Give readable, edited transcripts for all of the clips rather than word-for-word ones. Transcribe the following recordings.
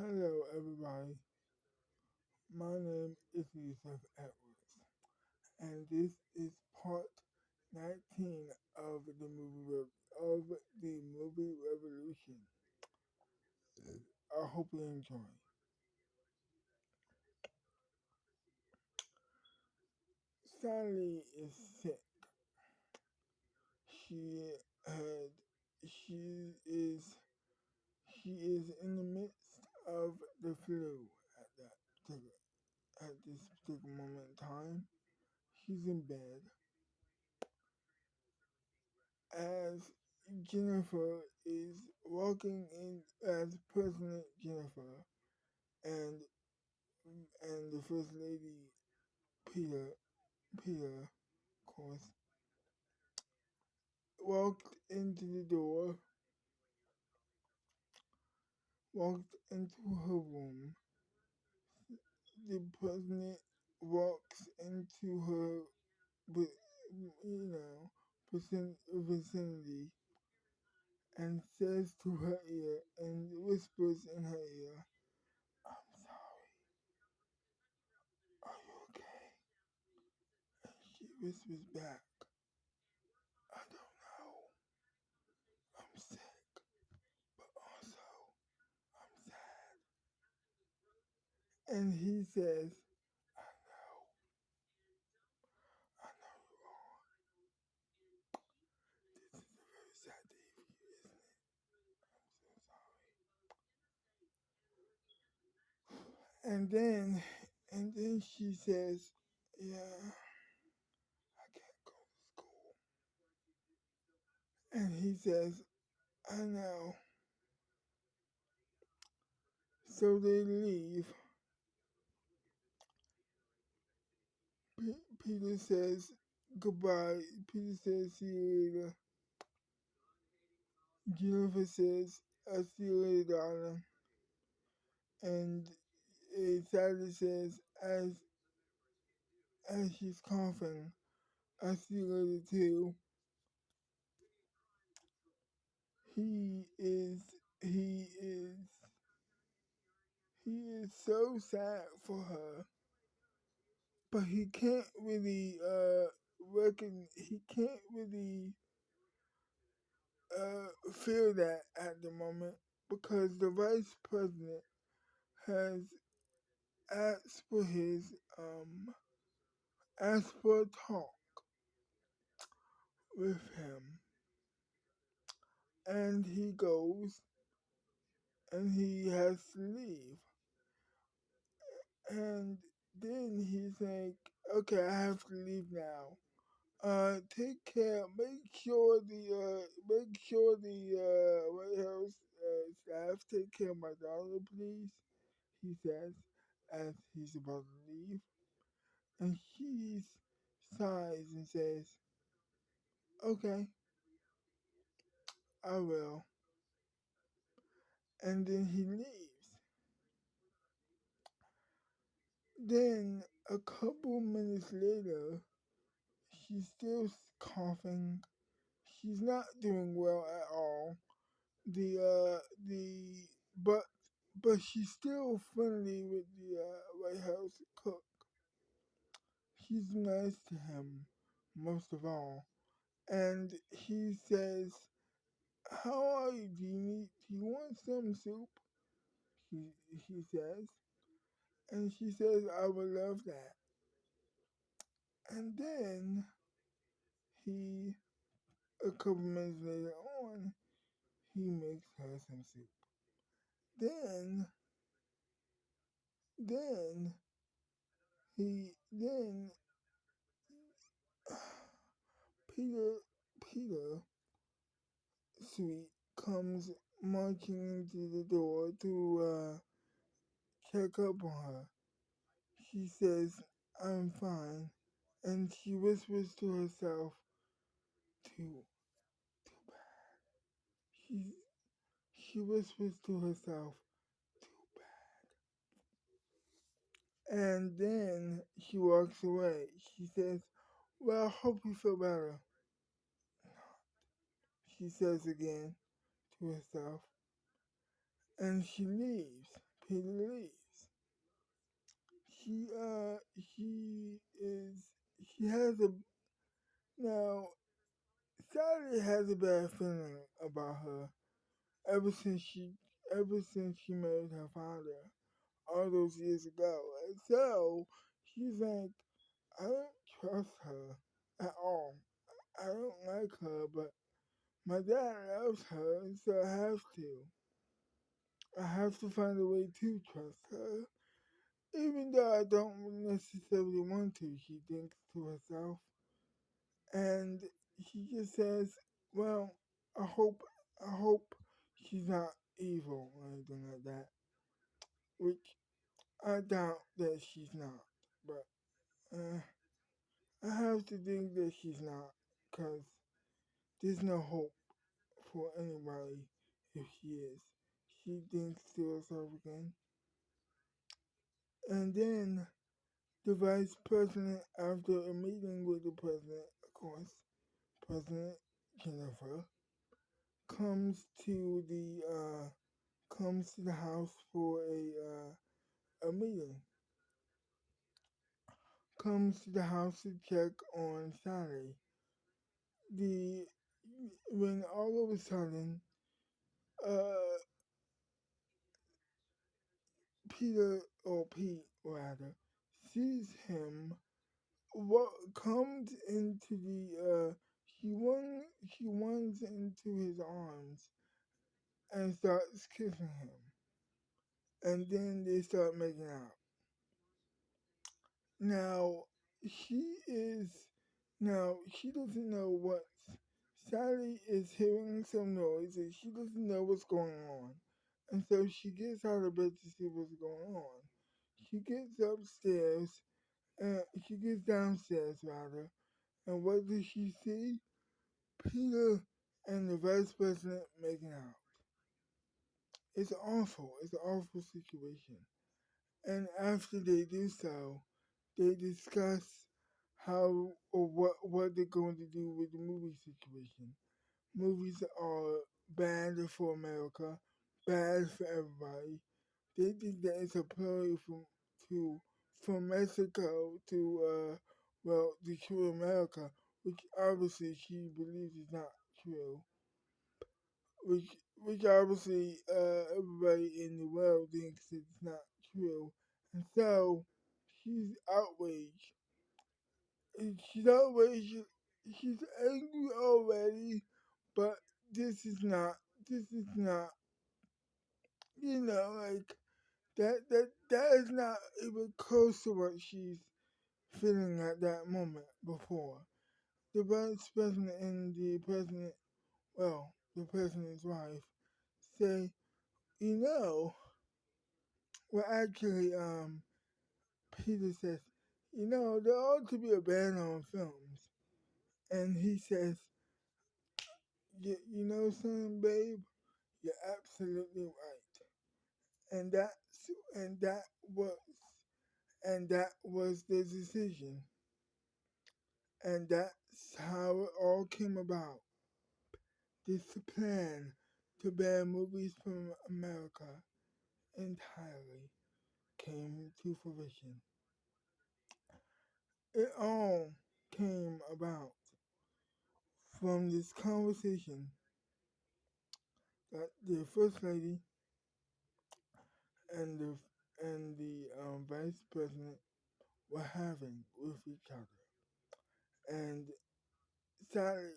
Hello, everybody. My name is Yusef and this is part 19 of the movie Revolution. I hope you enjoy. Sally is sick. She had she is in the midst of the flu at this particular moment in time. She's in bed as Jennifer is walking in as President Jennifer and the First Lady Peter Peter of course walked into the door, walked into her room. The president walks into her vicinity and says to her ear and whispers in her ear, "I'm sorry, are you okay?" And she whispers back, "I don't know. I'm sick, but also I'm sad." And he says, "I know, I know you are. This is a very sad day for you, isn't it? I'm so sorry." And then she says, "Yeah, I can't go to school." And he says, "I know." So they leave. Peter says goodbye. Peter says see you later. Jennifer says I'll see you later, darling. And Sally says as she's coughing, "I'll see you later too." He is he is he is so sad for her, but he can't really he can't really feel that at the moment because the vice president has asked for his asked for a talk with him, and he goes and he has to leave, and then he's like, "Okay, I have to leave now. Take care. Make sure the White House staff take care of my daughter, please." He says as he's about to leave, and she sighs and says, "Okay, I will." And then he leaves. Then a couple minutes later, she's still coughing. She's not doing well at all. The but she's still friendly with the White House cook. She's nice to him most of all, and he says, "How are you? Do you want some soup?" He says, and she says, "I would love that." And then he, a couple minutes later on, he makes her some soup. Then, then then Peter, Peter, sweet, comes marching into the door to check up on her. She says, "I'm fine," and she whispers to herself, "Too, too bad." She, she whispers to herself, "Too bad." And then she walks away. She says, "Well, I hope you feel better," she says again to herself. And she leaves. Peter leaves. She is, she has a, now, Sally has a bad feeling about her ever since she married her father all those years ago. And so she's like, I don't trust her at all. I don't like her, but my dad loves her, and so I have to. I have to find a way to trust her. Even though I don't necessarily want to, she thinks to herself. And she just says, well, I hope, I hope she's not evil or anything like that. Which I doubt that she's not. But I have to think that she's not. Because there's no hope for anybody if she is. She thinks to herself again. And then the vice president, after a meeting with the president, of course, President Jennifer, comes to the house for a meeting. Comes to the house to check on Sally. The when all of a sudden, uh, Peter or Pete rather sees him. What comes into she runs into his arms and starts kissing him, and then they start making out. Now she is she doesn't know what Sally is hearing some noise and she doesn't know what's going on. And so she gets out of bed to see what's going on. She gets upstairs, she gets downstairs rather, and what does she see? Peter and the vice president making out. It's awful. It's an awful situation. And after they do so, they discuss how or what they're going to do with the movie situation. Movies are bad for America, bad for everybody. They think that it's a ploy to from Mexico to to true America, which obviously she believes is not true. Which obviously everybody in the world thinks it's not true, and so she's outraged. And she's outraged. She's angry already, but this is not. This is not. Like that is not even close to what she's feeling at that moment before. The vice president and the president's wife say, you know, well, actually, Peter says, there ought to be a ban on films. And he says, you know something, babe? You're absolutely right. And and that was, that was the decision. And that's how it all came about. This plan to ban movies from America entirely came to fruition. It all came about from this conversation that the first lady and the vice president were having with each other, and Sally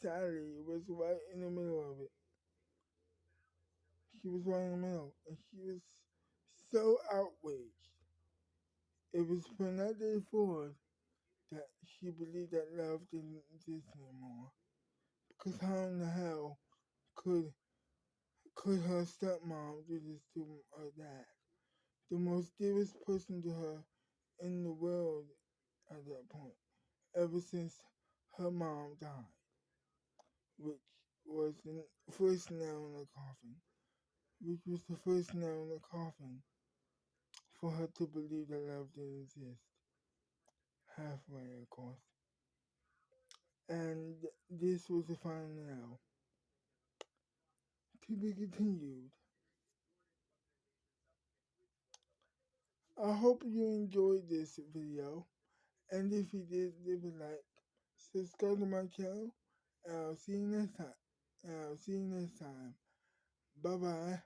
Sally was right in the middle of it. She was right in the middle, and she was so outraged. It was from that day forward that she believed that love didn't exist anymore. Because how in the hell could her stepmom do this to her dad? The most dearest person to her in the world at that point, ever since her mom died, which was the first nail in the coffin, which was the first nail in the coffin for her to believe that love didn't exist. Halfway, of course. And this was the final nail. To be continued. I hope you enjoyed this video, and if you did, leave a like, subscribe to my channel, and I'll see you next time. Bye bye.